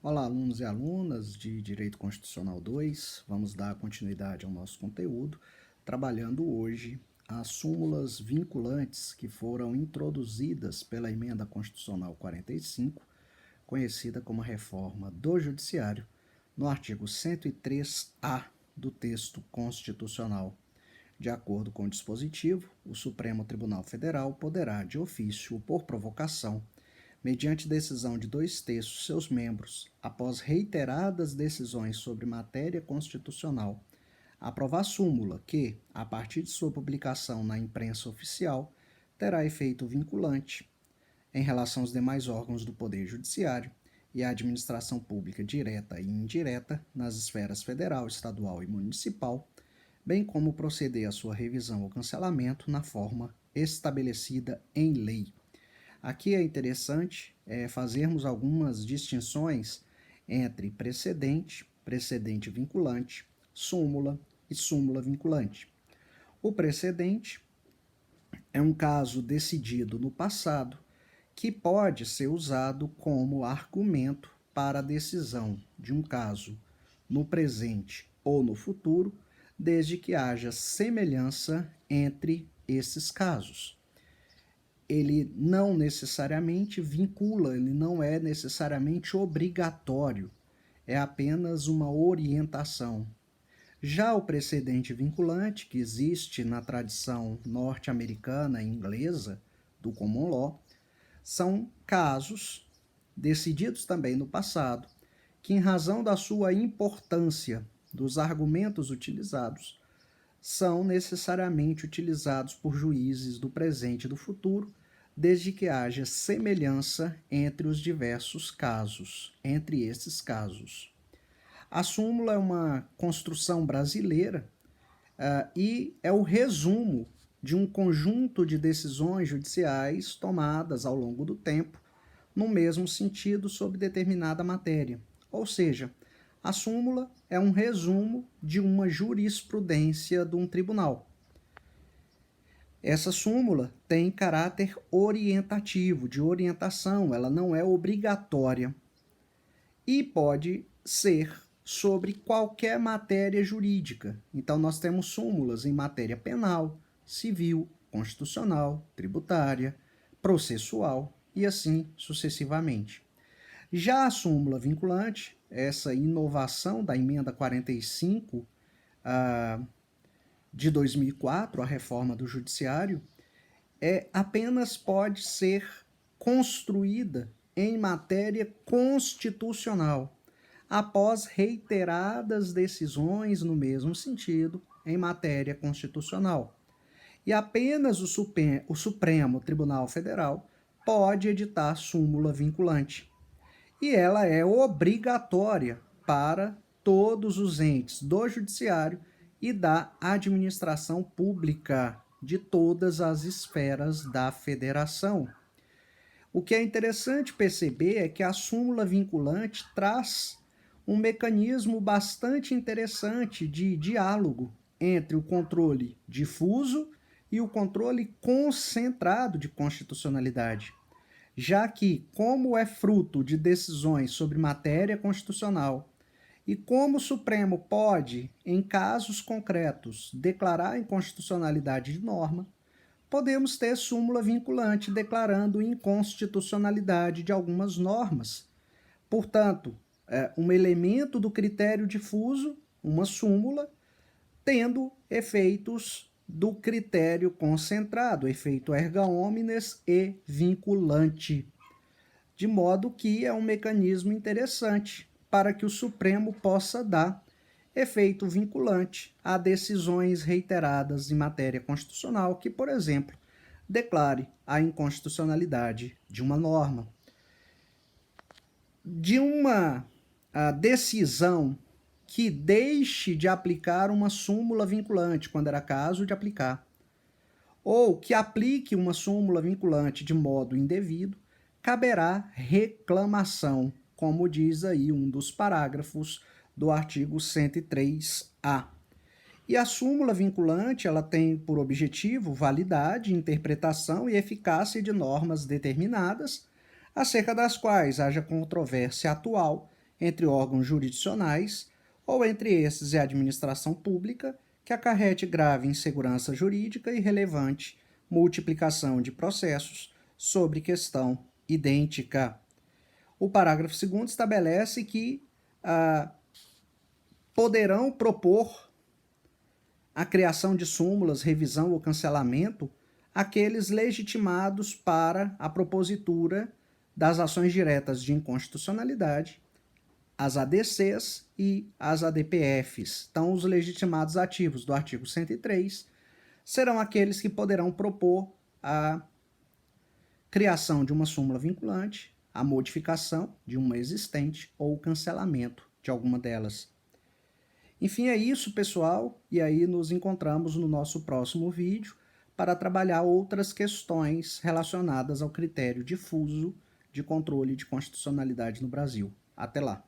Olá, alunos e alunas de Direito Constitucional 2. Vamos dar continuidade ao nosso conteúdo, trabalhando hoje as súmulas vinculantes que foram introduzidas pela Emenda Constitucional 45, conhecida como Reforma do Judiciário, no artigo 103-A do texto constitucional. De acordo com o dispositivo, o Supremo Tribunal Federal poderá, de ofício ou por provocação, mediante decisão de 2/3 seus membros, após reiteradas decisões sobre matéria constitucional, aprovar súmula que, a partir de sua publicação na imprensa oficial, terá efeito vinculante em relação aos demais órgãos do Poder Judiciário e à administração pública direta e indireta nas esferas federal, estadual e municipal, bem como proceder à sua revisão ou cancelamento na forma estabelecida em lei. Aqui é interessante fazermos algumas distinções entre precedente, precedente vinculante, súmula e súmula vinculante. O precedente é um caso decidido no passado que pode ser usado como argumento para a decisão de um caso no presente ou no futuro, desde que haja semelhança entre esses casos. Ele não necessariamente vincula, ele não é necessariamente obrigatório, é apenas uma orientação. Já o precedente vinculante, que existe na tradição norte-americana e inglesa do common law, são casos decididos também no passado, que em razão da sua importância dos argumentos utilizados, são necessariamente utilizados por juízes do presente e do futuro, desde que haja semelhança entre os diversos casos, entre esses casos. A súmula é uma construção brasileira e é o resumo de um conjunto de decisões judiciais tomadas ao longo do tempo no mesmo sentido sobre determinada matéria. Ou seja, a súmula é um resumo de uma jurisprudência de um tribunal. Essa súmula tem caráter orientativo, de orientação, ela não é obrigatória e pode ser sobre qualquer matéria jurídica. Então, nós temos súmulas em matéria penal, civil, constitucional, tributária, processual e assim sucessivamente. Já a súmula vinculante, essa inovação da emenda 45 de 2004, a reforma do judiciário, apenas pode ser construída em matéria constitucional, após reiteradas decisões no mesmo sentido em matéria constitucional. E apenas o Supremo Tribunal Federal pode editar súmula vinculante. E ela é obrigatória para todos os entes do judiciário e da administração pública de todas as esferas da federação. O que é interessante perceber é que a súmula vinculante traz um mecanismo bastante interessante de diálogo entre o controle difuso e o controle concentrado de constitucionalidade, já que, como é fruto de decisões sobre matéria constitucional e como o Supremo pode, em casos concretos, declarar a inconstitucionalidade de norma, podemos ter súmula vinculante declarando inconstitucionalidade de algumas normas. Portanto, um elemento do critério difuso, uma súmula, tendo efeitos do critério concentrado, efeito erga omnes e vinculante. De modo que é um mecanismo interessante para que o Supremo possa dar efeito vinculante a decisões reiteradas em matéria constitucional que, por exemplo, declare a inconstitucionalidade de uma norma. De uma decisão que deixe de aplicar uma súmula vinculante, quando era caso de aplicar, ou que aplique uma súmula vinculante de modo indevido, caberá reclamação, como diz aí um dos parágrafos do artigo 103-A. E a súmula vinculante, ela tem por objetivo validade, interpretação e eficácia de normas determinadas, acerca das quais haja controvérsia atual entre órgãos jurisdicionais ou entre esses e a administração pública que acarrete grave insegurança jurídica e relevante multiplicação de processos sobre questão idêntica. O parágrafo 2º estabelece que poderão propor a criação de súmulas, revisão ou cancelamento aqueles legitimados para a propositura das ações diretas de inconstitucionalidade, as ADCs e as ADPFs. Então, os legitimados ativos do artigo 103 serão aqueles que poderão propor a criação de uma súmula vinculante, a modificação de uma existente ou o cancelamento de alguma delas. Enfim, é isso, pessoal, e aí nos encontramos no nosso próximo vídeo para trabalhar outras questões relacionadas ao critério difuso de controle de constitucionalidade no Brasil. Até lá!